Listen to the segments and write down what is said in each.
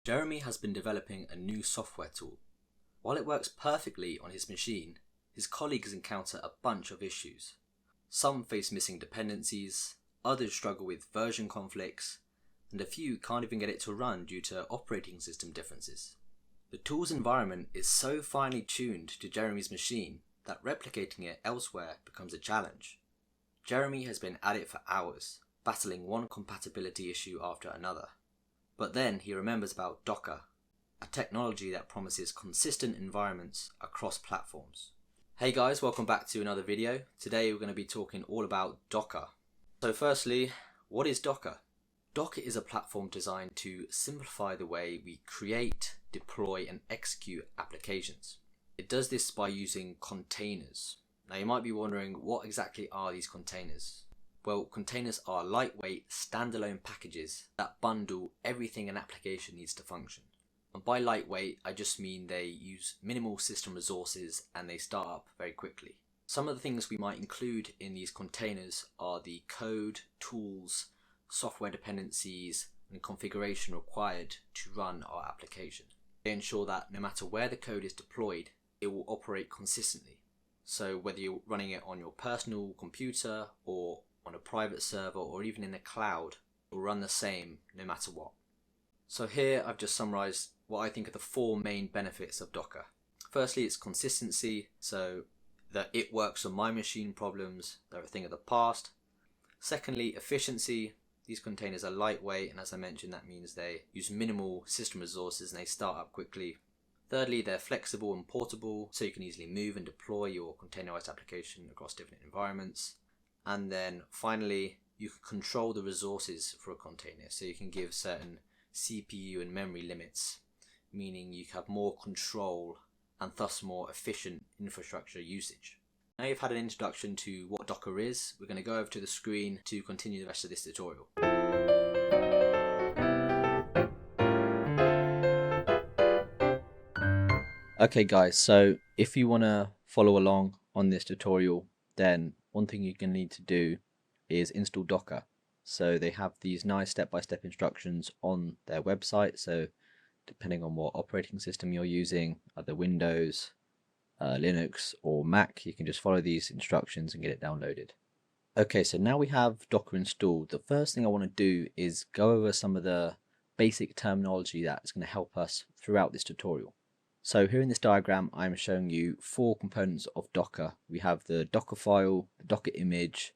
Jeremy has been developing a new software tool. While it works perfectly on his machine, his colleagues encounter a bunch of issues. Some face missing dependencies, others struggle with version conflicts, and a few can't even get it to run due to operating system differences. The tool's environment is so finely tuned to Jeremy's machine that replicating it elsewhere becomes a challenge. Jeremy has been at it for hours, battling one compatibility issue after another. But then he remembers about Docker, a technology that promises consistent environments across platforms. Hey guys, welcome back to another video. Today we're going to be talking all about Docker. So firstly, what is Docker? Docker is a platform designed to simplify the way we create, deploy and execute applications. It does this by using containers. Now you might be wondering, what exactly are these containers? Well, containers are lightweight, standalone packages that bundle everything an application needs to function. And by lightweight, I just mean they use minimal system resources and they start up very quickly. Some of the things we might include in these containers are the code, tools, software dependencies, and configuration required to run our application. They ensure that no matter where the code is deployed, it will operate consistently. So whether you're running it on your personal computer or on a private server or even in the cloud, it will run the same no matter what. So here I've just summarized what I think are the four main benefits of Docker. Firstly, it's consistency, so that it works on my machine problems, they're a thing of the past. Secondly, efficiency. These containers are lightweight, and as I mentioned, that means they use minimal system resources and they start up quickly. Thirdly, they're flexible and portable, so you can easily move and deploy your containerized application across different environments. And then finally, you can control the resources for a container, so you can give certain CPU and memory limits, meaning you have more control and thus more efficient infrastructure usage. Now you've had an introduction to what Docker is, we're going to go over to the screen to continue the rest of this tutorial. Okay guys, so if you want to follow along on this tutorial, then one thing you're going to need to do is install Docker. So they have these nice step-by-step instructions on their website, so depending on what operating system you're using, either Windows, Linux or Mac, you can just follow these instructions and get it downloaded. Okay, so now we have Docker installed. The first thing I want to do is go over some of the basic terminology that's going to help us throughout this tutorial. So here in this diagram, I'm showing you four components of Docker. We have the Docker file, the Docker image,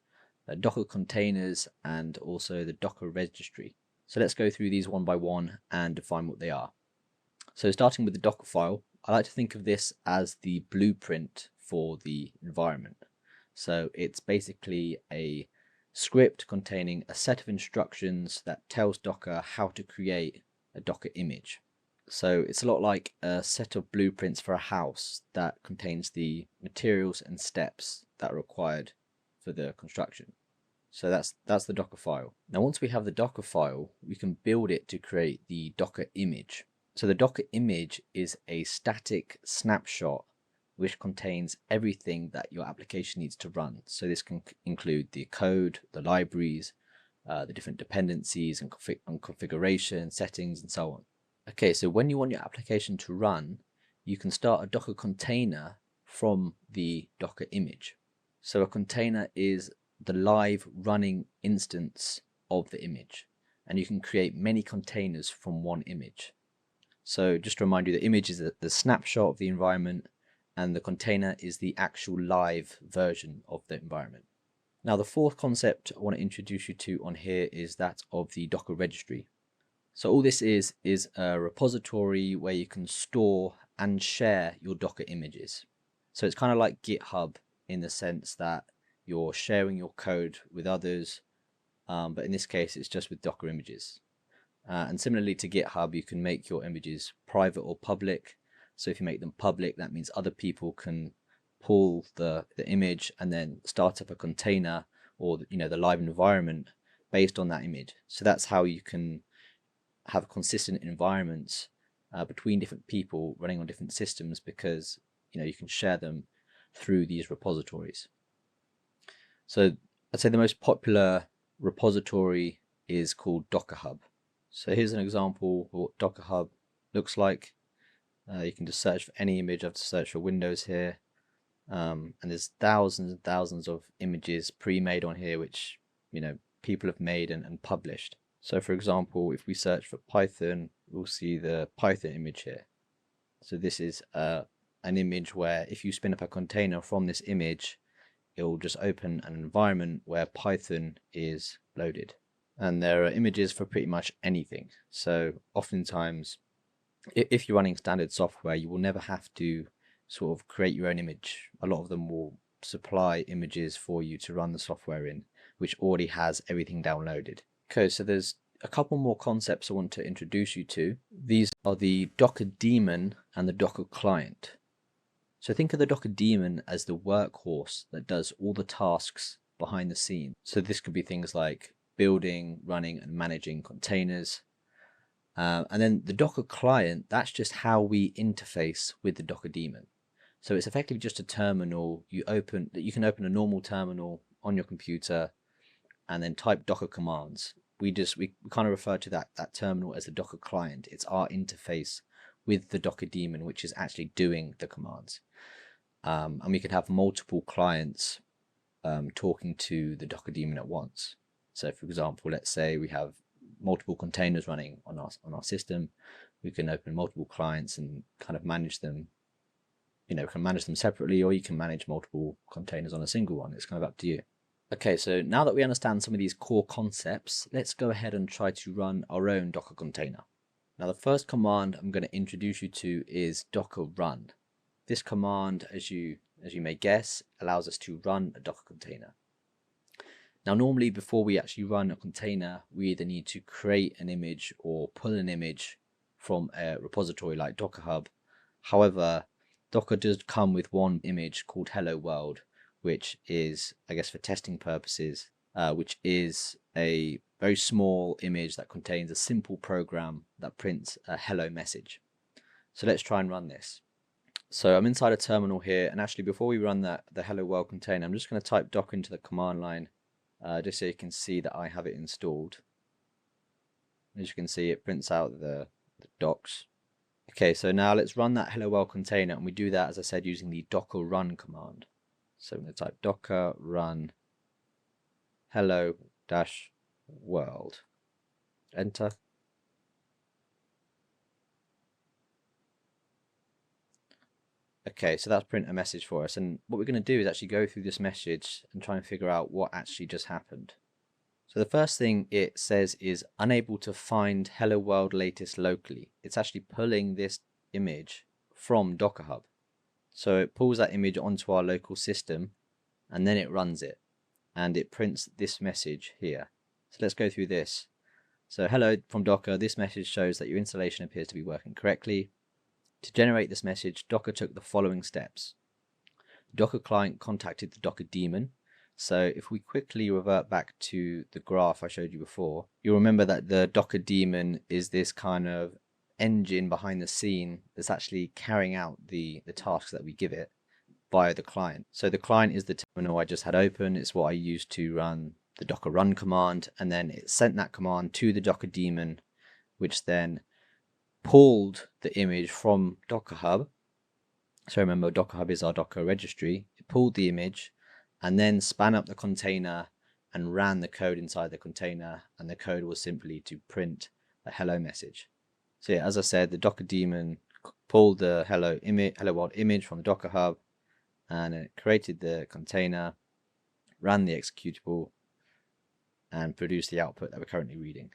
the Docker containers, and also the Docker registry. So let's go through these one by one and define what they are. So starting with the Docker file, I like to think of this as the blueprint for the environment. So it's basically a script containing a set of instructions that tells Docker how to create a Docker image. So it's a lot like a set of blueprints for a house that contains the materials and steps that are required for the construction. So that's the Docker file. Now once we have the Docker file, we can build it to create the Docker image. So the Docker image is a static snapshot which contains everything that your application needs to run. So this can include the code, the libraries, the different dependencies and configuration, settings, and so on. Okay, so when you want your application to run, you can start a Docker container from the Docker image. So a container is the live running instance of the image, and you can create many containers from one image. So just to remind you, the image is the snapshot of the environment, and the container is the actual live version of the environment. Now the fourth concept I want to introduce you to on here is that of the Docker registry. So all this is a repository where you can store and share your Docker images. So it's kind of like GitHub in the sense that you're sharing your code with others, but in this case it's just with Docker images. And similarly to GitHub, you can make your images private or public. So if you make them public, that means other people can pull the image and then start up a container or the live environment based on that image. So that's how you can have consistent environments between different people running on different systems, because you can share them through these repositories. So I'd say the most popular repository is called Docker Hub. So here's an example of what Docker Hub looks like. You can just search for any image. I have to search for Windows here. And there's thousands and thousands of images pre-made on here, which people have made and published. So for example, if we search for Python, we'll see the Python image here. So this is an image where if you spin up a container from this image, it will just open an environment where Python is loaded. And there are images for pretty much anything. So oftentimes, if you're running standard software, you will never have to sort of create your own image. A lot of them will supply images for you to run the software in, which already has everything downloaded. Okay, so there's a couple more concepts I want to introduce you to. These are the Docker daemon and the Docker client. So think of the Docker daemon as the workhorse that does all the tasks behind the scene. So this could be things like building, running, and managing containers. And then the Docker client, that's just how we interface with the Docker daemon. So it's effectively just a terminal you can open a normal terminal on your computer and then type Docker commands. We kind of refer to that terminal as the Docker client. It's our interface with the Docker daemon, which is actually doing the commands. And we could have multiple clients talking to the Docker daemon at once. So for example, let's say we have multiple containers running on our system. We can open multiple clients and kind of manage them. We can manage them separately, or you can manage multiple containers on a single one. It's kind of up to you. Okay, so now that we understand some of these core concepts, let's go ahead and try to run our own Docker container. Now the first command I'm going to introduce you to is docker run. This command, as you may guess, allows us to run a Docker container. Now normally before we actually run a container, we either need to create an image or pull an image from a repository like Docker Hub. However, Docker does come with one image called Hello World, which is, I guess for testing purposes, which is a very small image that contains a simple program that prints a hello message. So let's try and run this. So I'm inside a terminal here, and actually before we run the Hello World container, I'm just going to type docker into the command line, just so you can see that I have it installed. As you can see, it prints out the docs. Okay, so now let's run that Hello World container, and we do that, as I said, using the docker run command. So I'm going to type docker run hello-world. Enter. Okay, so that's print a message for us, and what we're going to do is actually go through this message and try and figure out what actually just happened. So the first thing it says is unable to find Hello World latest locally. It's actually pulling this image from Docker Hub. So it pulls that image onto our local system and then it runs it and it prints this message here. So let's go through this. So hello from Docker, this message shows that your installation appears to be working correctly. To generate this message, Docker took the following steps. The Docker client contacted the Docker daemon. So if we quickly revert back to the graph I showed you before, you'll remember that the Docker daemon is this kind of engine behind the scene that's actually carrying out the tasks that we give it via the client. So the client is the terminal I just had open. It's what I used to run the docker run command, and then it sent that command to the Docker daemon, which then pulled the image from Docker Hub. So remember, Docker Hub is our Docker registry. It pulled the image and then span up the container and ran the code inside the container, and the code was simply to print a hello message. So yeah, as I said, the Docker daemon pulled the hello world image from the Docker Hub, and it created the container, ran the executable, and produced the output that we're currently reading.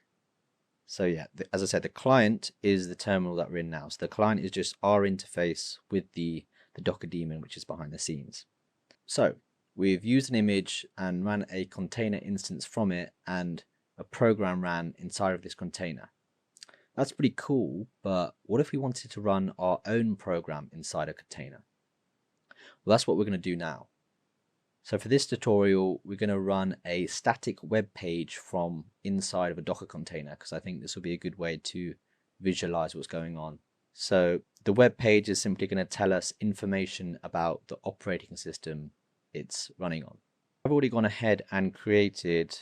So yeah, as I said, the client is the terminal that we're in now. So the client is just our interface with the Docker daemon, which is behind the scenes. So we've used an image and ran a container instance from it, and a program ran inside of this container. That's pretty cool, but what if we wanted to run our own program inside a container? Well, that's what we're going to do now. So for this tutorial, we're going to run a static web page from inside of a Docker container, because I think this will be a good way to visualize what's going on. So the web page is simply going to tell us information about the operating system it's running on. I've already gone ahead and created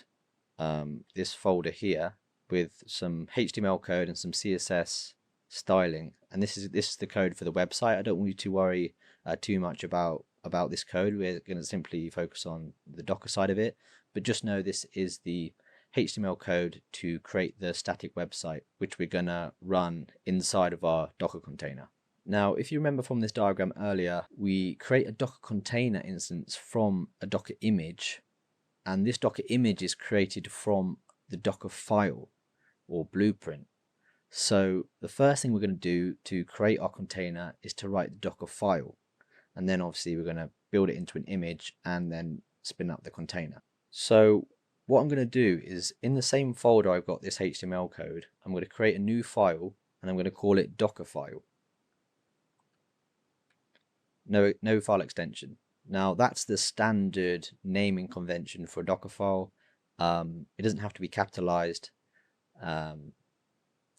this folder here, with some HTML code and some CSS styling, and this is the code for the website. I don't want you to worry too much about this code. We're going to simply focus on the Docker side of it, but just know this is the HTML code to create the static website, which we're going to run inside of our Docker container. Now, if you remember from this diagram earlier, we create a Docker container instance from a Docker image, and this Docker image is created from the Docker file or blueprint. So the first thing we're going to do to create our container is to write the Docker file, and then obviously we're going to build it into an image and then spin up the container. So what I'm going to do is, in the same folder I've got this HTML code, I'm going to create a new file and I'm going to call it Docker file. No file extension. Now that's the standard naming convention for a Docker file. It doesn't have to be capitalized, and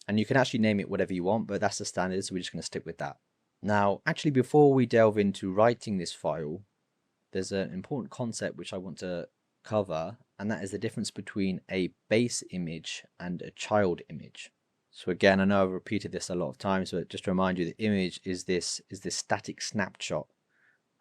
you can actually name it whatever you want, but that's the standard, so we're just going to stick with that. Now, actually, before we delve into writing this file, there's an important concept which I want to cover, and that is the difference between a base image and a child image. So again, I know I've repeated this a lot of times, but just to remind you, the image is this static snapshot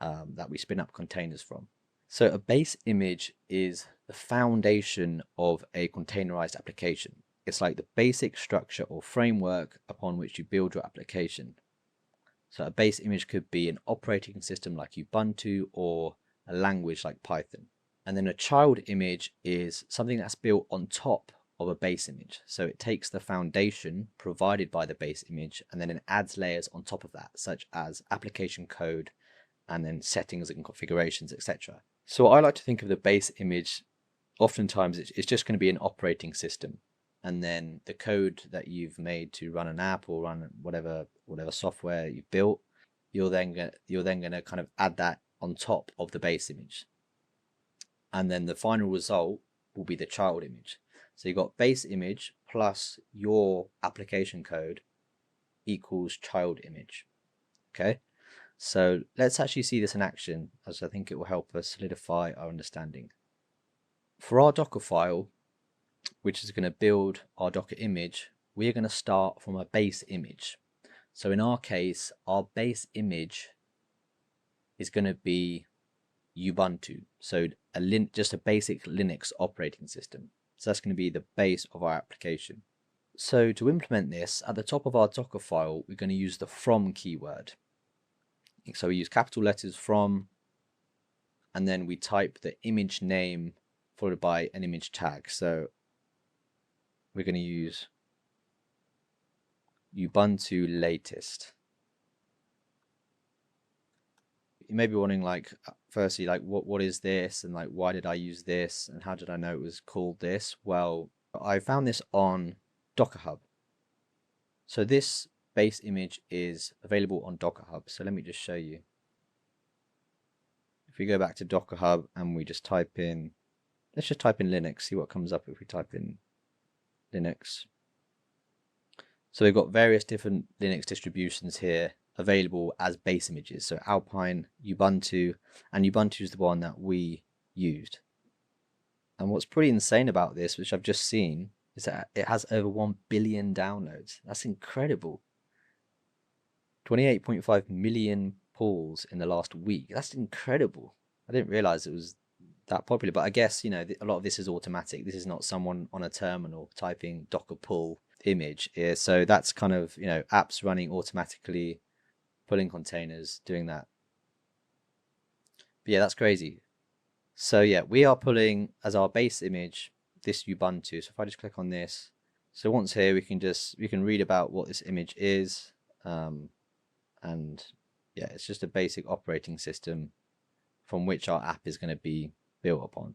that we spin up containers from. So a base image is the foundation of a containerized application. It's like the basic structure or framework upon which you build your application. So a base image could be an operating system like Ubuntu or a language like Python. And then a child image is something that's built on top of a base image. So it takes the foundation provided by the base image and then it adds layers on top of that, such as application code and then settings and configurations, etc. So I like to think of the base image, oftentimes it's just going to be an operating system, and then the code that you've made to run an app or run whatever software you built, you're then going to kind of add that on top of the base image, and then the final result will be the child image. So you've got base image plus your application code equals child image. Okay, so let's actually see this in action, as I think it will help us solidify our understanding. For our Docker file, which is going to build our Docker image, we're going to start from a base image. So in our case, our base image is going to be Ubuntu, so just a basic Linux operating system. So that's going to be the base of our application. So to implement this, at the top of our Docker file, we're going to use the from keyword. So we use capital letters from, and then we type the image name followed by an image tag. So we're going to use Ubuntu latest. You may be wondering, like, firstly, like, what is this, and like, why did I use this, and how did I know it was called this? Well, I found this on Docker Hub. So this base image is available on Docker Hub. So let me just show you. If we go back to Docker Hub and we just type in, let's just type in Linux, see what comes up if we type in Linux. So we've got various different Linux distributions here available as base images. So Alpine, Ubuntu, and Ubuntu is the one that we used. And what's pretty insane about this, which I've just seen, is that it has over 1 billion downloads. That's incredible. 28.5 million pulls in the last week. That's incredible. I didn't realize it was that popular, but I guess, you know, a lot of this is automatic. This is not someone on a terminal typing docker pull image here. So that's kind of, you know, apps running automatically, pulling containers, doing that. But yeah, that's crazy. So yeah, we are pulling as our base image this Ubuntu. So if I just click on this, so once here we can read about what this image is, and yeah, it's just a basic operating system from which our app is going to be built upon.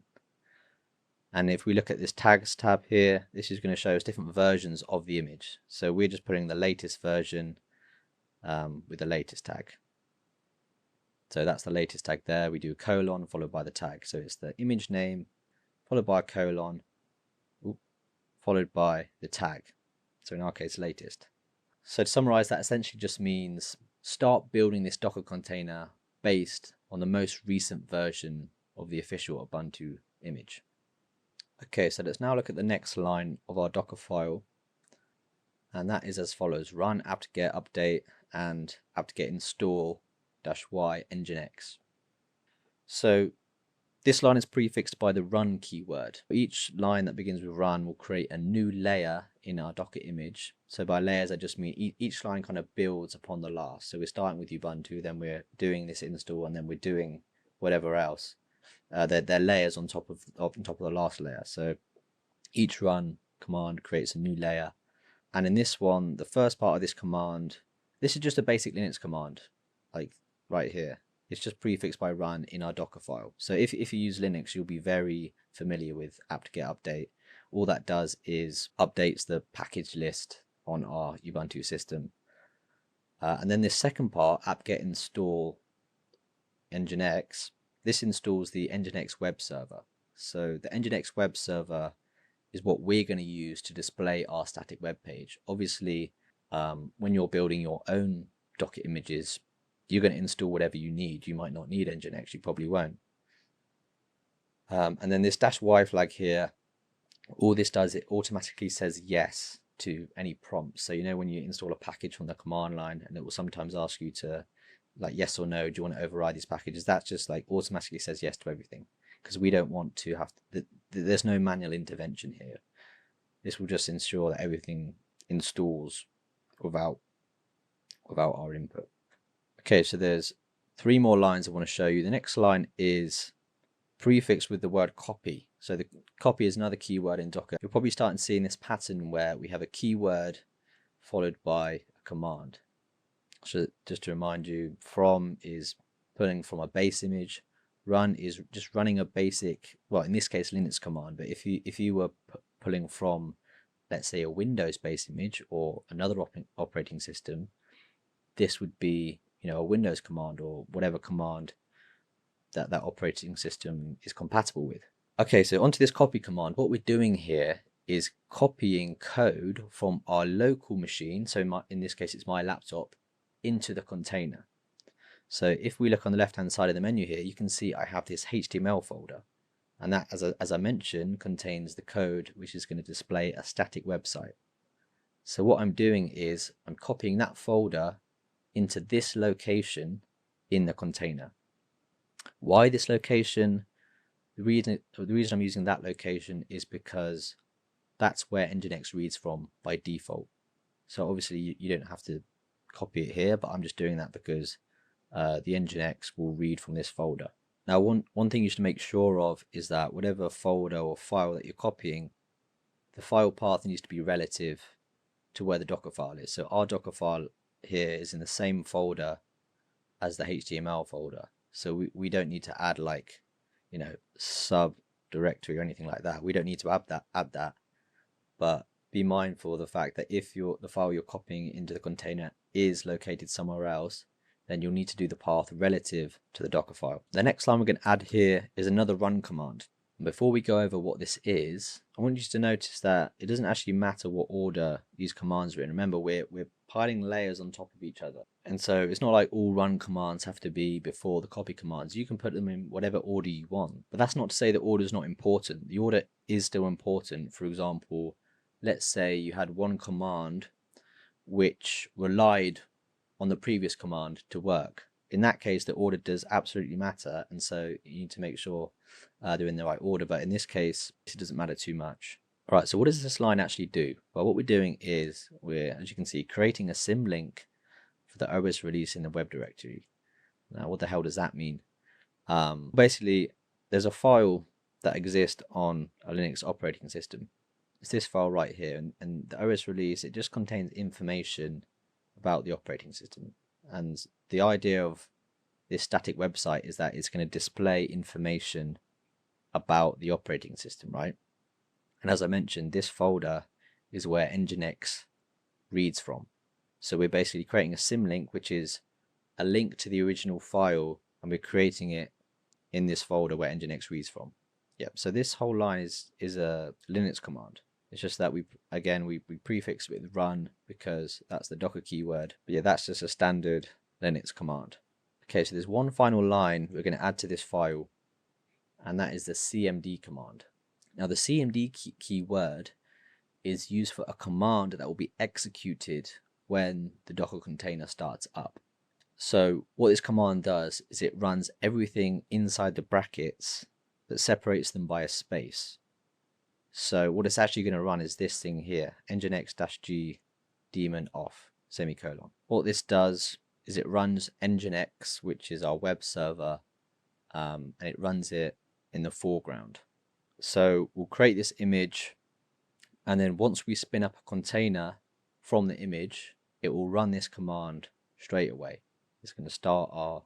And if we look at this tags tab here, this is going to show us different versions of the image. So we're just putting the latest version with the latest tag. So that's the latest tag there. We do a colon followed by the tag. So it's the image name followed by a colon followed by the tag. So in our case, latest. So to summarize, that essentially just means start building this Docker container based on the most recent version of the official Ubuntu image. Okay, so let's now look at the next line of our Docker file, and that is as follows: run apt-get update and apt-get install -y nginx. So this line is prefixed by the run keyword. Each line that begins with run will create a new layer in our Docker image. So by layers, I just mean each line kind of builds upon the last. So we're starting with Ubuntu, then we're doing this install, and then we're doing whatever else. They're layers on top of the last layer. So each run command creates a new layer. And in this one, the first part of this command, this is just a basic Linux command, like right here. It's just prefixed by run in our Docker file. So if you use Linux, you'll be very familiar with apt-get update. All that does is updates the package list on our Ubuntu system. And then this second part, apt-get install nginx, this installs the nginx web server. So the nginx web server is what we're going to use to display our static web page. Obviously, when you're building your own Docker images, you're going to install whatever you need. You might not need nginx, you probably won't. And then this -y flag here, all this does, it automatically says yes to any prompts. So you know when you install a package from the command line, and it will sometimes ask you to, like, yes or no, do you want to override these packages? That just like automatically says yes to everything, because we don't want to have to, there's no manual intervention here. This will just ensure that everything installs without our input. Okay, so there's 3 more lines I want to show you. The next line is prefixed with the word copy. So the copy is another keyword in Docker. You're probably starting seeing this pattern where we have a keyword followed by a command. So just to remind you, from is pulling from a base image. Run is just running a basic, well, in this case, Linux command. But if you were pulling from, let's say, a Windows base image or another operating system, this would be, you know, a Windows command or whatever command that operating system is compatible with. Okay, so onto this copy command. What we're doing here is copying code from our local machine, so in this case it's my laptop, into the container. So if we look on the left hand side of the menu here, you can see I have this HTML folder, and that, as I mentioned, contains the code which is going to display a static website. So what I'm doing is I'm copying that folder into this location in the container. Why this location? The reason I'm using that location is because that's where nginx reads from by default. So obviously you don't have to copy it here, but I'm just doing that because the nginx will read from this folder. Now, one thing you should make sure of is that whatever folder or file that you're copying, the file path needs to be relative to where the Docker file is. So our Docker file here is in the same folder as the HTML folder. So we don't need to add, like, you know, sub directory or anything like that. We don't need to add that. But be mindful of the fact that if the file you're copying into the container is located somewhere else, then you'll need to do the path relative to the Docker file. The next line we're going to add here is another run command. And before we go over what this is, I want you to notice that it doesn't actually matter what order these commands are in. Remember, we're piling layers on top of each other. And so it's not like all run commands have to be before the copy commands. You can put them in whatever order you want. But that's not to say that order is not important. The order is still important. For example, let's say you had one command which relied on the previous command to work. In that case, the order does absolutely matter, and so you need to make sure they're in the right order. But in this case, it doesn't matter too much. All right, so what does this line actually do? Well, what we're doing is we're, as you can see, creating a symlink for the OS release in the web directory. Now, what the hell does that mean? Basically, there's a file that exists on a Linux operating system. It's this file right here, and the OS release, it just contains information about the operating system. And the idea of this static website is that it's going to display information about the operating system, right? And as I mentioned, this folder is where nginx reads from. So we're basically creating a symlink, which is a link to the original file, and we're creating it in this folder where nginx reads from. Yep, so this whole line is a Linux command. It's just that we prefix it with run because that's the Docker keyword. But yeah, that's just a standard Linux command. Okay, so there's one final line we're going to add to this file, and that is the cmd command. Now the cmd keyword is used for a command that will be executed when the Docker container starts up. So what this command does is it runs everything inside the brackets that separates them by a space. So what it's actually going to run is this thing here, nginx-g daemon off, semicolon. What this does is it runs nginx, which is our web server, and it runs it in the foreground. So we'll create this image, and then once we spin up a container from the image, it will run this command straight away. It's going to start our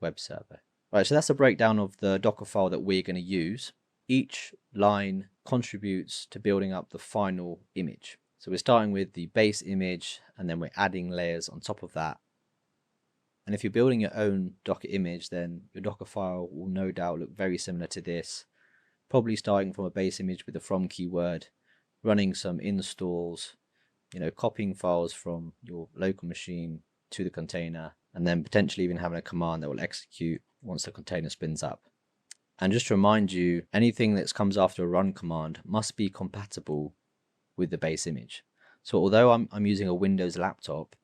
web server. Right, so that's a breakdown of the Docker file that we're going to use. Each line contributes to building up the final image. So we're starting with the base image, and then we're adding layers on top of that. And if you're building your own Docker image, then your Docker file will no doubt look very similar to this, probably starting from a base image with the from keyword, running some installs, copying files from your local machine to the container, and then potentially even having a command that will execute once the container spins up. And just to remind you, anything that comes after a run command must be compatible with the base image. So although I'm using a Windows laptop,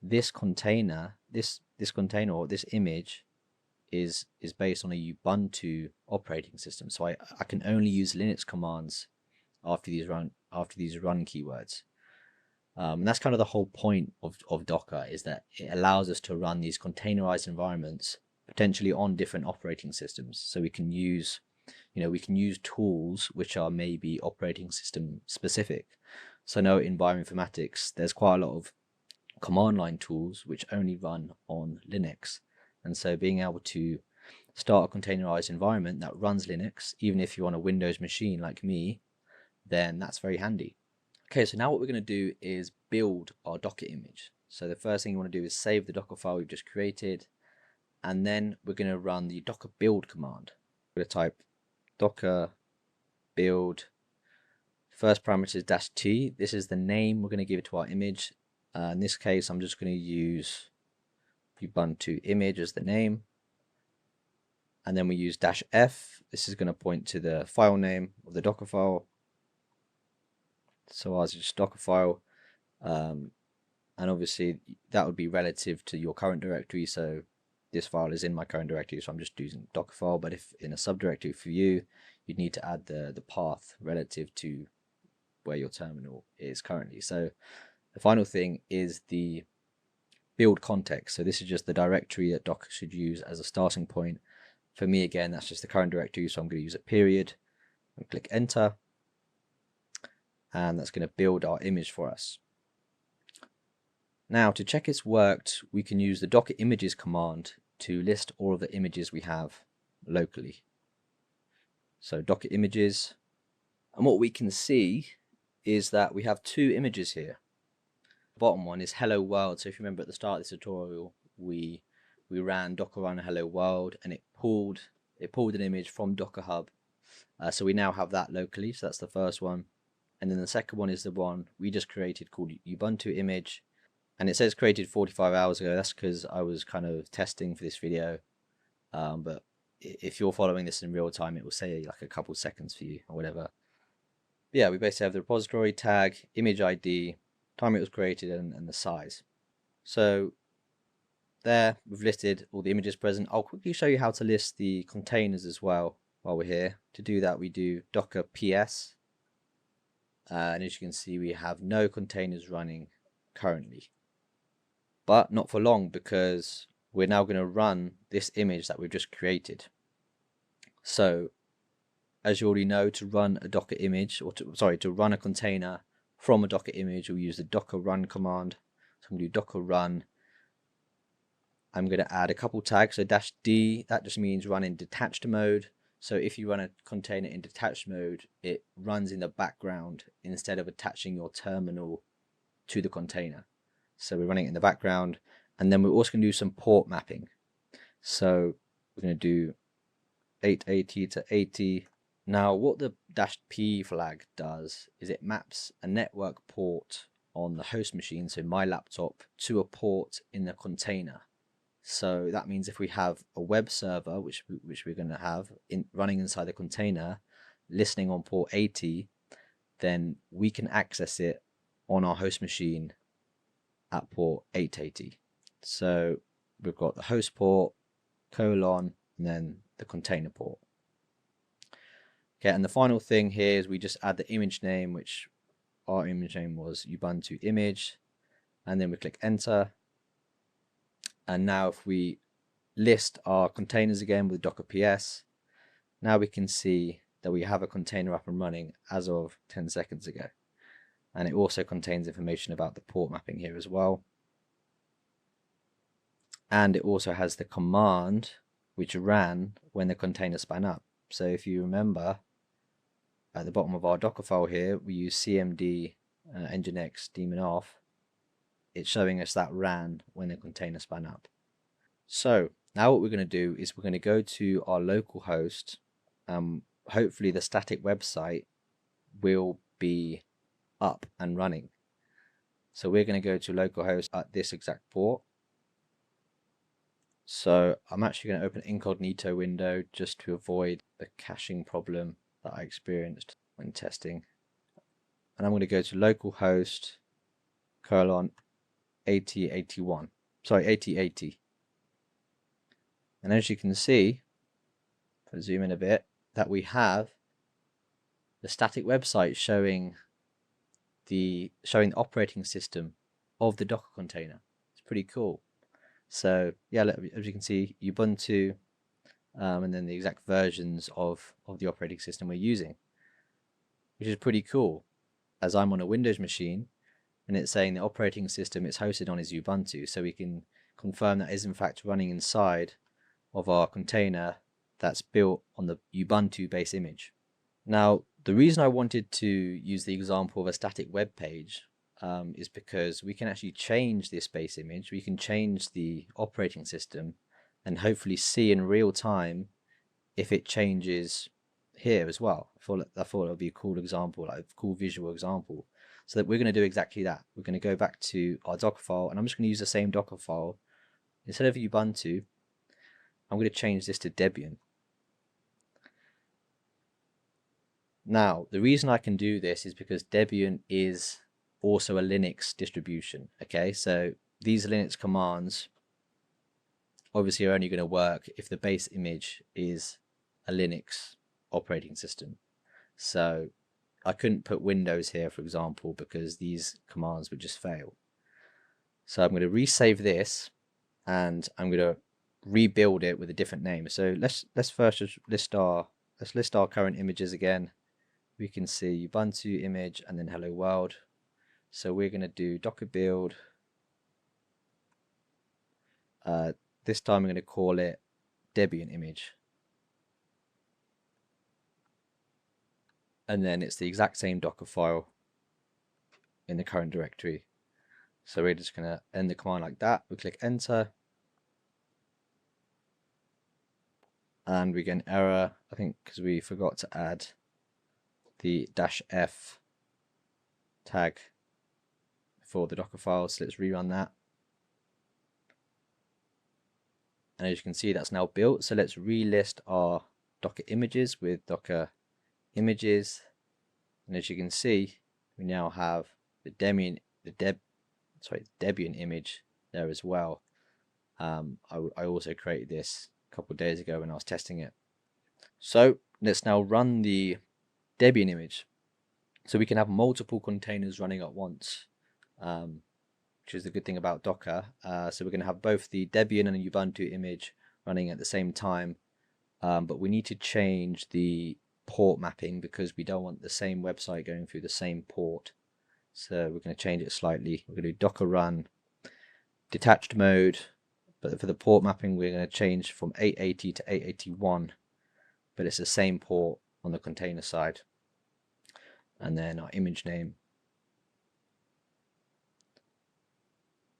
this container, this container or this image is based on a Ubuntu operating system. So I can only use Linux commands after these run keywords. And that's kind of the whole point of Docker, is that it allows us to run these containerized environments potentially on different operating systems. So we can use, tools which are maybe operating system specific. So I know in bioinformatics, there's quite a lot of command line tools which only run on Linux. And so being able to start a containerized environment that runs Linux, even if you're on a Windows machine like me, then that's very handy. Okay, so now what we're going to do is build our Docker image. So the first thing you want to do is save the Docker file we've just created, and then we're going to run the docker build command. We're going to type docker build, first parameter is -t. This is the name we're going to give it to our image. In this case, I'm just going to use Ubuntu image as the name. And then we use -f. This is going to point to the file name of the Docker file. So ours is just Docker file. And obviously that would be relative to your current directory. So this file is in my current directory, so I'm just using Docker file. But if in a subdirectory for you, you'd need to add the path relative to where your terminal is currently. So the final thing is the build context. So this is just the directory that Docker should use as a starting point. For me, again, that's just the current directory, so I'm going to use a period and click enter. And that's going to build our image for us. Now, to check it's worked, we can use the docker images command to list all of the images we have locally. So docker images, and what we can see is that we have two images here. The bottom one is hello world. So if you remember at the start of this tutorial, we ran docker run hello world, and it pulled an image from Docker Hub. So we now have that locally. So that's the first one. And then the second one is the one we just created called Ubuntu image. And it says created 45 hours ago. That's because I was kind of testing for this video. But if you're following this in real time, it will say like a couple seconds for you or whatever. But yeah, we basically have the repository tag, image ID, time it was created, and the size. So there, we've listed all the images present. I'll quickly show you how to list the containers as well while we're here. To do that, we do docker ps. And as you can see, we have no containers running currently. But not for long, because we're now going to run this image that we've just created. So as you already know, to run a Docker image, or to run a container from a Docker image, we'll use the docker run command. So I'm going to do docker run. I'm going to add a couple tags. So -d, that just means run in detached mode. So if you run a container in detached mode, it runs in the background instead of attaching your terminal to the container. So we're running it in the background, and then we're also going to do some port mapping. So we're going to do 880 to 80. Now what the -p flag does is it maps a network port on the host machine, so my laptop, to a port in the container. So that means if we have a web server, which we're going to have running inside the container, listening on port 80, then we can access it on our host machine at port 880. So we've got the host port, colon, and then the container port. Okay, and the final thing here is we just add the image name, which our image name was Ubuntu image, and then we click enter. And now if we list our containers again with Docker PS, now we can see that we have a container up and running as of 10 seconds ago. And it also contains information about the port mapping here as well. And it also has the command which ran when the container spun up. So if you remember, at the bottom of our Docker file here, we use cmd nginx daemon off. It's showing us that ran when the container spun up. So now what we're going to do is we're going to go to our local host. Hopefully the static website will be up and running. So we're going to go to localhost at this exact port. So I'm actually going to open an incognito window just to avoid the caching problem that I experienced when testing. And I'm going to go to localhost colon 8080. And as you can see, if I zoom in a bit, that we have the static website showing the operating system of the Docker container. It's pretty cool. So yeah, as you can see, Ubuntu, and then the exact versions of the operating system we're using, which is pretty cool. As I'm on a Windows machine, and it's saying the operating system it's hosted on is Ubuntu, so we can confirm that is in fact running inside of our container that's built on the Ubuntu base image. Now, the reason I wanted to use the example of a static web page is because we can actually change this base image. We can change the operating system and hopefully see in real time if it changes here as well. I thought it would be a cool example, like a cool visual example. So that we're going to do exactly that. We're going to go back to our Docker file, and I'm just going to use the same Docker file. Instead of Ubuntu, I'm going to change this to Debian. Now, the reason I can do this is because Debian is also a Linux distribution. Okay, so these Linux commands obviously are only going to work if the base image is a Linux operating system. So I couldn't put Windows here, for example, because these commands would just fail. So I'm going to resave this, and I'm going to rebuild it with a different name. So let's first just list our current images again. We can see Ubuntu image and then hello world. So we're going to do docker build. This time I'm going to call it Debian image. And then it's the exact same Docker file in the current directory. So we're just going to end the command like that. We click enter. And we get an error, I think, because we forgot to add the -f tag for the Docker file. So let's rerun that. And as you can see, that's now built. So let's relist our Docker images with Docker images. And as you can see, we now have the Debian image there as well. I also created this a couple of days ago when I was testing it. So let's now run the Debian image. So we can have multiple containers running at once, which is the good thing about Docker. So we're going to have both the Debian and the Ubuntu image running at the same time, but we need to change the port mapping because we don't want the same website going through the same port. So we're going to change it slightly. We're going to do docker run detached mode, but for the port mapping we're going to change from 880 to 881, but it's the same port on the container side. And then our image name.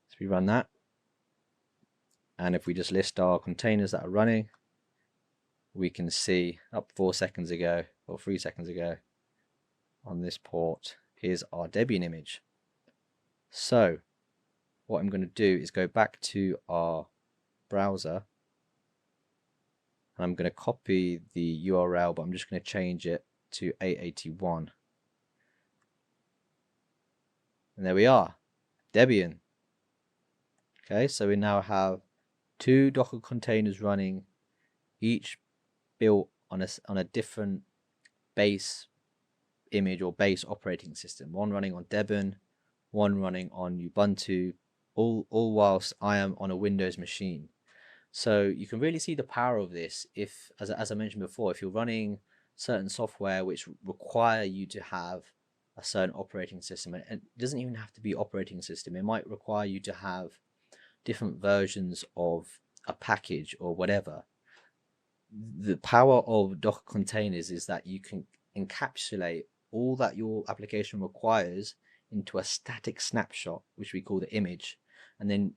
So we run that, and if we just list our containers that are running, we can see up 4 seconds ago or 3 seconds ago on this port is our Debian image. So what I'm going to do is go back to our browser, and I'm going to copy the URL, but I'm just going to change it to 881. And there we are, Debian. Okay, so we now have 2 Docker containers running, each built on a different base image or base operating system. One running on Debian, one running on Ubuntu, all whilst I am on a Windows machine. So you can really see the power of this if, as I mentioned before, if you're running certain software which require you to have a certain operating system, and it doesn't even have to be operating system, it might require you to have different versions of a package or whatever. The power of Docker containers is that you can encapsulate all that your application requires into a static snapshot, which we call the image, and then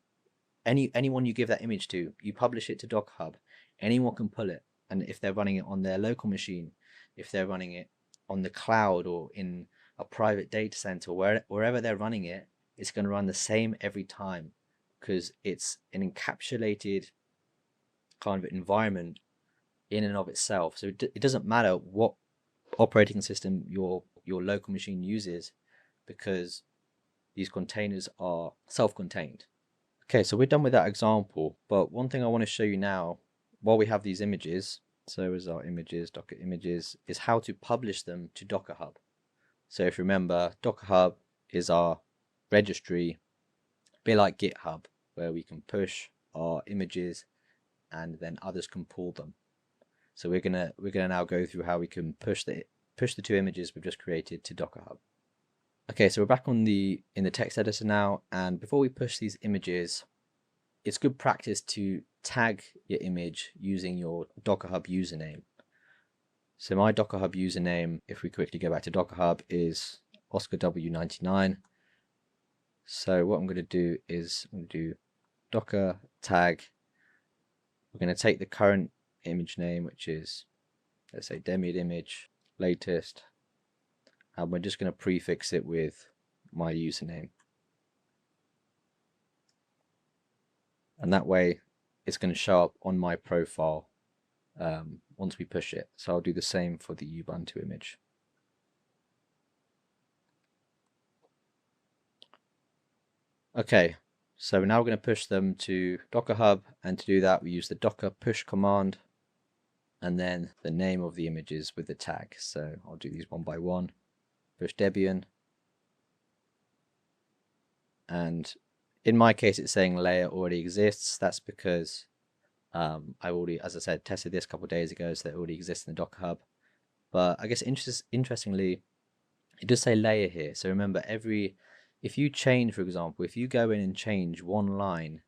anyone you give that image to, you publish it to Docker Hub, anyone can pull it, and if they're running it on their local machine, if they're running it on the cloud or in a private data center, wherever they're running it, it's going to run the same every time, because it's an encapsulated kind of environment in and of itself. So it doesn't matter what operating system your local machine uses, because these containers are self-contained. Okay, so we're done with that example, but one thing I want to show you now, while we have these images, so as our images, Docker images, is how to publish them to Docker Hub. So if you remember, Docker Hub is our registry, a bit like GitHub, where we can push our images and then others can pull them. So we're gonna now go through how we can push the 2 images we've just created to Docker Hub. Okay, so we're back in the text editor now, and before we push these images, it's good practice to tag your image using your Docker Hub username. So my Docker Hub username, if we quickly go back to Docker Hub, is OscarW99. So what I'm going to do is I'm going to do Docker tag. We're going to take the current image name, which is, let's say, demoed image latest, and we're just going to prefix it with my username, and that way it's going to show up on my profile once we push it. So I'll do the same for the Ubuntu image. Okay, so now we're going to push them to Docker Hub, and to do that we use the docker push command and then the name of the images with the tag. So I'll do these one by one. Push Debian, and in my case it's saying layer already exists. That's because I already, as I said, tested this a couple of days ago, so it already exists in the Docker Hub. But I guess interestingly, it does say layer here. So remember, if you change, for example, if you go in and change one line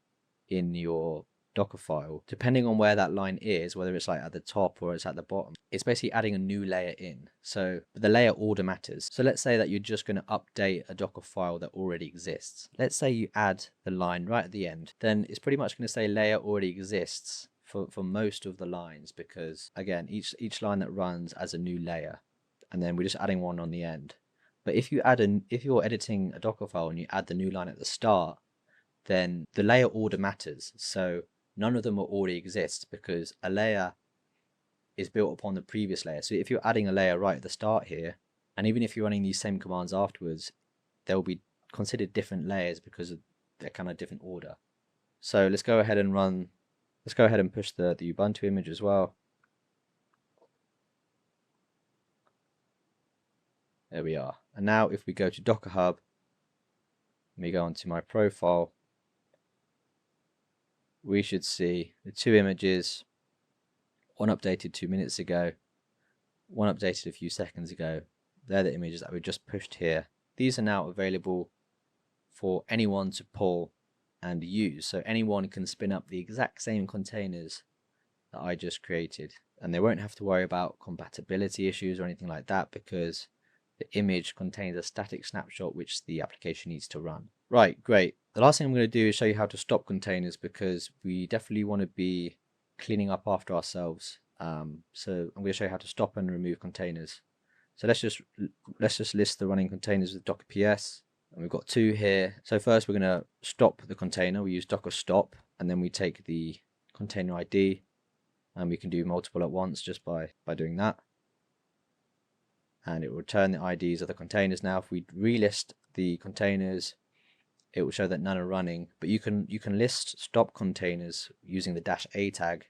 in your Docker file, depending on where that line is, whether it's like at the top or it's at the bottom, it's basically adding a new layer in. So the layer order matters. So let's say that you're just going to update a Docker file that already exists. Let's say you add the line right at the end, then it's pretty much going to say layer already exists for most of the lines, because again, each line that runs adds a new layer, and then we're just adding one on the end. But if you're editing a Docker file and you add the new line at the start, then the layer order matters. So none of them will already exist, because a layer is built upon the previous layer. So if you're adding a layer right at the start here, and even if you're running these same commands afterwards, they'll be considered different layers because of their kind of different order. So let's go ahead and push the Ubuntu image as well. There we are. And now if we go to Docker Hub, and we go onto my profile, we should see the 2 images, one updated 2 minutes ago, one updated a few seconds ago. They're the images that we just pushed here. These are now available for anyone to pull and use. So anyone can spin up the exact same containers that I just created, and they won't have to worry about compatibility issues or anything like that, because the image contains a static snapshot which the application needs to run. Right, great. The last thing I'm going to do is show you how to stop containers, because we definitely want to be cleaning up after ourselves. So I'm going to show you how to stop and remove containers. So let's just list the running containers with Docker PS, and we've got 2 here. So first we're going to stop the container. We use docker stop, and then we take the container ID, and we can do multiple at once just by doing that. and it will return the IDs of the containers. Now if we relist the containers, it will show that none are running, but you can list stop containers using the -a tag,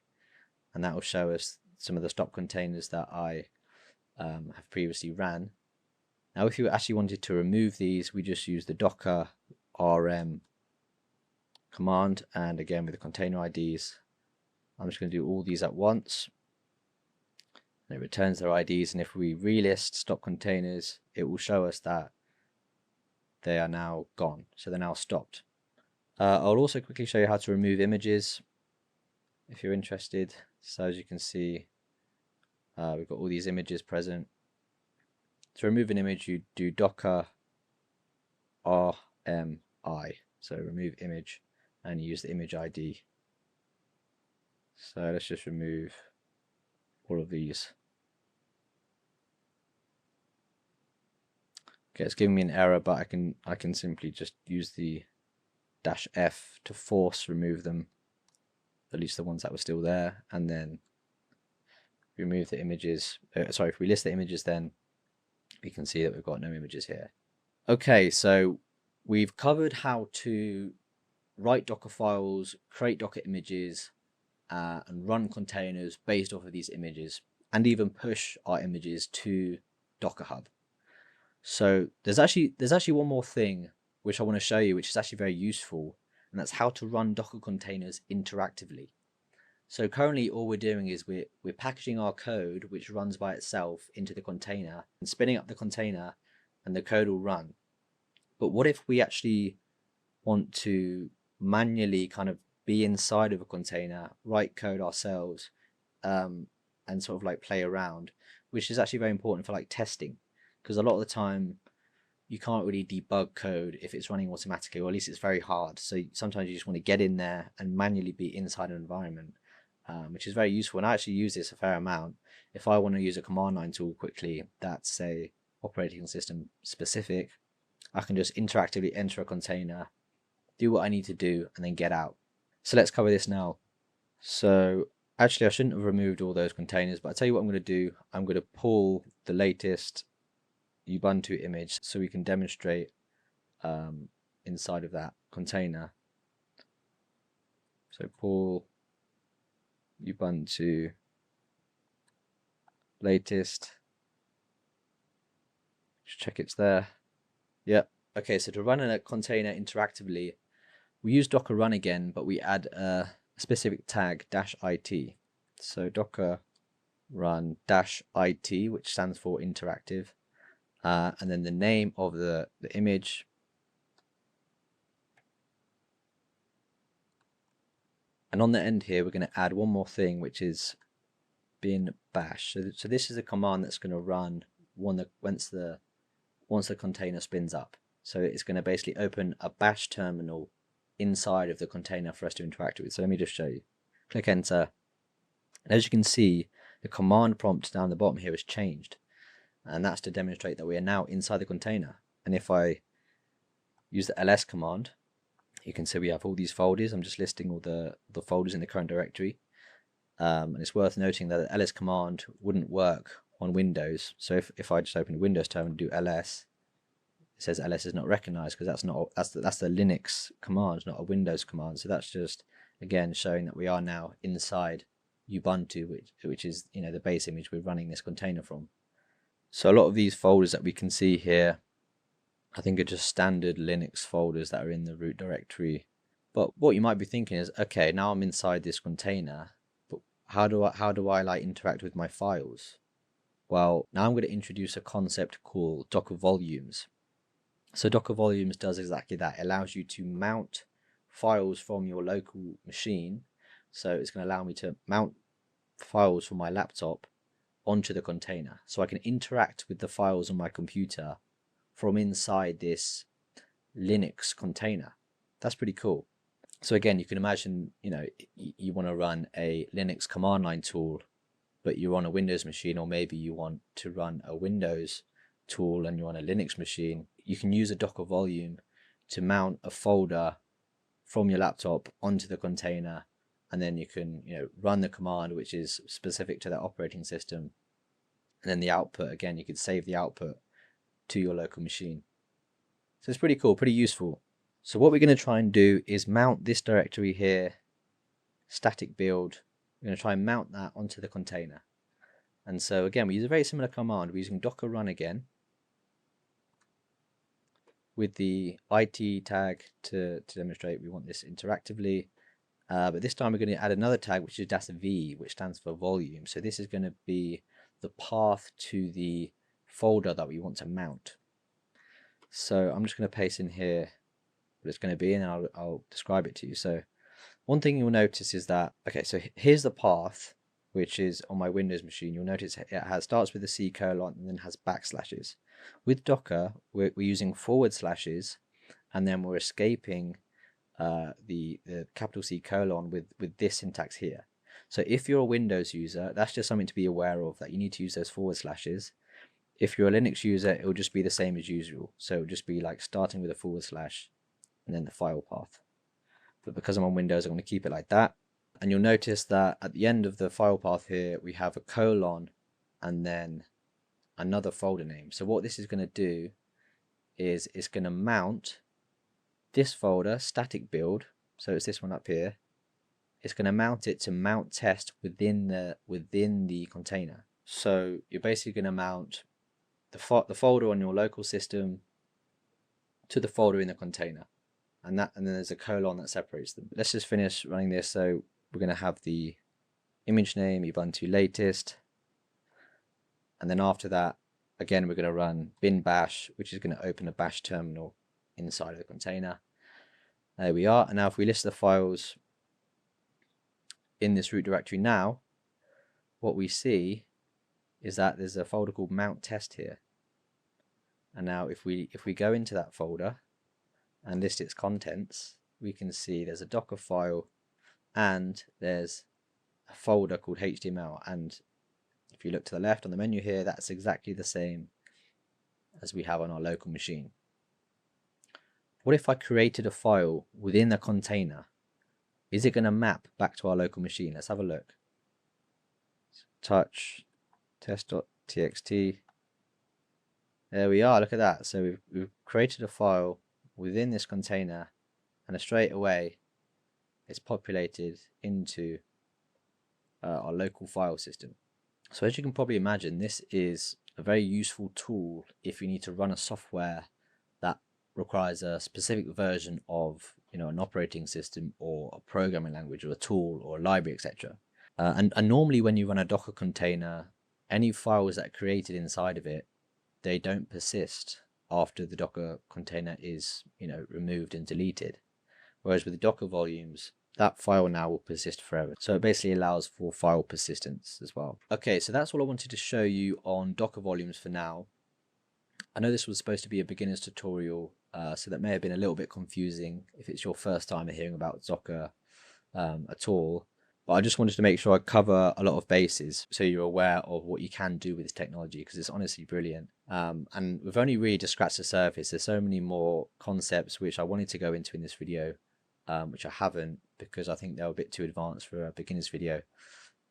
and that will show us some of the stop containers that I have previously ran. Now if you actually wanted to remove these, we just use the docker rm command, and again with the container IDs, I'm just going to do all these at once, and it returns their IDs. And if we relist stop containers, it will show us that they are now gone, so they're now stopped. I'll also quickly show you how to remove images if you're interested. So as you can see, we've got all these images present. To remove an image, you do docker rmi, so remove image, and you use the image ID. So let's just remove all of these. Okay, it's giving me an error, but I can simply just use the -F to force remove them, at least the ones that were still there, and then remove the images. Sorry, if we list the images, then we can see that we've got no images here. Okay, so we've covered how to write Docker files, create Docker images, and run containers based off of these images, and even push our images to Docker Hub. So there's actually one more thing which I want to show you, which is actually very useful, and that's how to run Docker containers interactively. So currently all we're doing is we're packaging our code, which runs by itself, into the container and spinning up the container, and the code will run. But what if we actually want to manually kind of be inside of a container, write code ourselves, and sort of like play around, which is actually very important for like testing, because a lot of the time you can't really debug code if it's running automatically, or at least it's very hard. So sometimes you just want to get in there and manually be inside an environment, which is very useful. And I actually use this a fair amount. If I want to use a command line tool quickly that's, say, operating system specific, I can just interactively enter a container, do what I need to do, and then get out. So let's cover this now. So actually I shouldn't have removed all those containers, but I'll tell you what I'm going to do. I'm going to pull the latest Ubuntu image so we can demonstrate inside of that container. So pull Ubuntu latest, just check it's there. Yep. Okay, so to run a container interactively, we use docker run again, but we add a specific tag -it. So docker run -it, which stands for interactive, and then the name of the image, and on the end here we're going to add one more thing, which is bin bash. So this is a command that's going to run once the container spins up. So it's going to basically open a bash terminal inside of the container for us to interact with. So let me just show you. Click enter, and as you can see, the command prompt down the bottom here has changed, and that's to demonstrate that we are now inside the container. And if I use the ls command, you can see we have all these folders. I'm just listing all the folders in the current directory, and it's worth noting that the ls command wouldn't work on Windows. So if I just open a Windows terminal and do ls, it says ls is not recognized, because that's the Linux command, not a Windows command. So that's just again showing that we are now inside Ubuntu, which is, you know, the base image we're running this container from. So a lot of these folders that we can see here, I think, are just standard Linux folders that are in the root directory. But what you might be thinking is, okay, now I'm inside this container, but how do I like interact with my files? Well, now I'm going to introduce a concept called Docker volumes. So Docker volumes does exactly that. It allows you to mount files from your local machine. So it's going to allow me to mount files from my laptop onto the container, so I can interact with the files on my computer from inside this Linux container. That's pretty cool. So again, you can imagine, you know, you want to run a Linux command line tool, but you're on a Windows machine, or maybe you want to run a Windows tool and you're on a Linux machine. You can use a Docker volume to mount a folder from your laptop onto the container, and then you can, you know, run the command which is specific to that operating system, and then the output, again, you could save the output to your local machine. So it's pretty cool, pretty useful. So what we're going to try and do is mount this directory here, static build. We're going to try and mount that onto the container. And so again, we use a very similar command. We're using docker run again with the IT tag to demonstrate we want this interactively. But this time we're going to add another tag, which is -v, which stands for volume. So this is going to be the path to the folder that we want to mount. So I'm just going to paste in here what it's going to be, and I'll describe it to you. So one thing you'll notice is that, okay, so here's the path, which is on my Windows machine. You'll notice it starts with a C colon and then has backslashes. With Docker, we're using forward slashes, and then we're escaping the capital C colon with this syntax here. So if you're a Windows user, that's just something to be aware of, that you need to use those forward slashes. If you're a Linux user, it will just be the same as usual. So it will just be like starting with a forward slash and then the file path. But because I'm on Windows, I'm going to keep it like that. And you'll notice that at the end of the file path here, we have a colon and then another folder name. So what this is going to do is it's going to mount this folder, static build. So it's this one up here. It's going to mount it to mount test within the container. So you're basically going to mount the folder on your local system to the folder in the container. And then there's a colon that separates them. Let's just finish running this. So we're going to have the image name, Ubuntu latest. And then after that, again, we're going to run bin bash, which is going to open a bash terminal inside of the container. There we are. And now if we list the files in this root directory now, what we see is that there's a folder called mount test here. And now if we go into that folder and list its contents, we can see there's a Docker file and there's a folder called HTML. And if you look to the left on the menu here, that's exactly the same as we have on our local machine. What if I created a file within the container? Is it going to map back to our local machine? Let's have a look. Touch test.txt. There we are, look at that. So we've created a file within this container, and straight away it's populated into our local file system. So as you can probably imagine, this is a very useful tool if you need to run a software that requires a specific version of an operating system or a programming language or a tool or a library, etc. And normally when you run a Docker container, any files that are created inside of it, they don't persist after the Docker container is removed and deleted. Whereas with the Docker volumes, that file now will persist forever. So it basically allows for file persistence as well. Okay, so that's all I wanted to show you on Docker volumes for now. I know this was supposed to be a beginner's tutorial, so that may have been a little bit confusing if it's your first time hearing about Docker at all. But I just wanted to make sure I cover a lot of bases so you're aware of what you can do with this technology, because it's honestly brilliant. And we've only really just scratched the surface. There's so many more concepts which I wanted to go into in this video, which I haven't, because I think they're a bit too advanced for a beginner's video.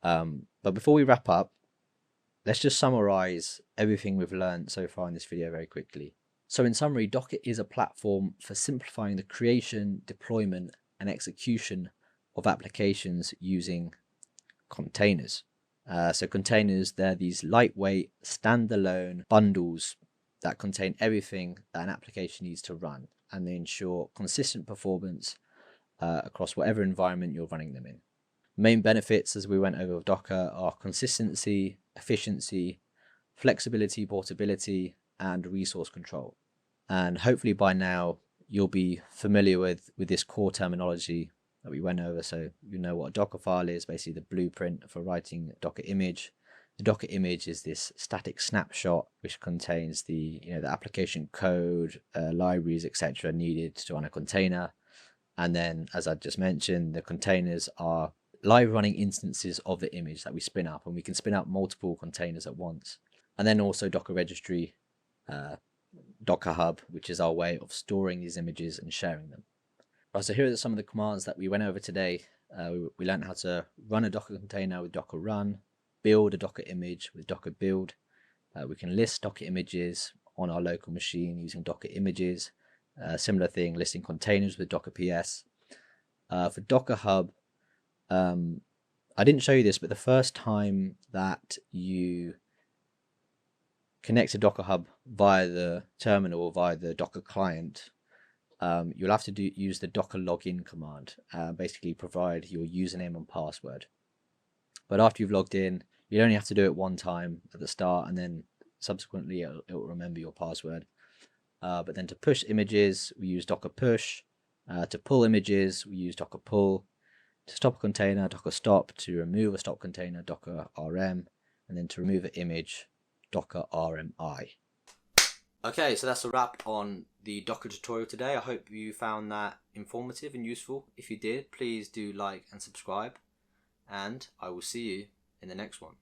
But before we wrap up, let's just summarize everything we've learned so far in this video very quickly. So in summary, Docker is a platform for simplifying the creation, deployment, and execution of applications using containers. So containers, they're these lightweight, standalone bundles that contain everything that an application needs to run, and they ensure consistent performance across whatever environment you're running them in. Main benefits, as we went over with Docker, are consistency, efficiency, flexibility, portability, and resource control. And hopefully by now you'll be familiar with this core terminology that we went over. So you know what a Docker file is, basically the blueprint for writing a Docker image. The Docker image is this static snapshot which contains the application code, libraries, etc. needed to run a container. And then, as I just mentioned, the containers are live running instances of the image that we spin up, and we can spin up multiple containers at once. And then also Docker registry, Docker Hub, which is our way of storing these images and sharing them. Right, so here are some of the commands that we went over today. We learned how to run a Docker container with Docker run, build a Docker image with Docker build, We can list Docker images on our local machine using Docker images. Similar thing, listing containers with Docker PS. For Docker Hub, I didn't show you this, but the first time that you connect to Docker Hub via the terminal or via the Docker client, you'll have to use the Docker login command, basically provide your username and password. But after you've logged in, you only have to do it one time at the start, and then subsequently it will remember your password. But then to push images, we use Docker push. To pull images, we use Docker pull. To stop a container, Docker stop. To remove a stop container, Docker rm. And then to remove an image, Docker rmi. Okay, so that's a wrap on the Docker tutorial today. I hope you found that informative and useful. If you did, please do like and subscribe. And I will see you in the next one.